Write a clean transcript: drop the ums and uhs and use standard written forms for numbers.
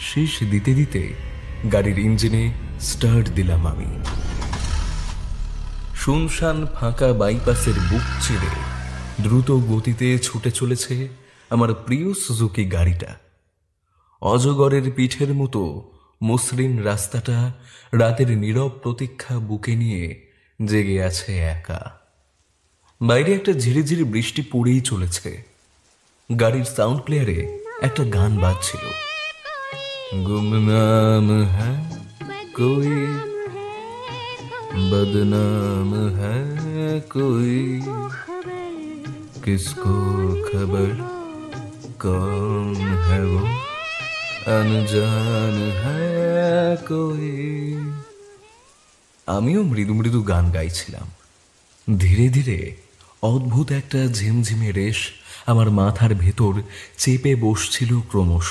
শেষ দিতে দিতে গাড়ির ইঞ্জিনে স্টার্ট দিলাম আমি। শুনশান ফাঁকা বাইপাসের বুক চিরে দ্রুত গতিতে ছুটে চলেছে আমার প্রিয় সুজুকি গাড়িটা। অজগরের পিঠের মতো মসৃণ রাস্তাটা রাতের নীরব প্রতীক্ষা বুকে নিয়ে জেগে আছে একা। বাইরে একটা ঝিরিঝিরি বৃষ্টি পড়েই চলেছে। গাড়ির সাউন্ড প্লেয়ারে একটা গান বাজছিল, গুমনাম হ্যাঁ কোই बदनाम है कोई किसको खबर कौन है वो अनजान है कोई। আমিও মৃদু মৃদু গান গাইছিলাম। ধীরে ধীরে অদ্ভুত একটা ঝিমঝিমে রেশ আমার মাথার ভেতর চেপে বসছিল ক্রমশ।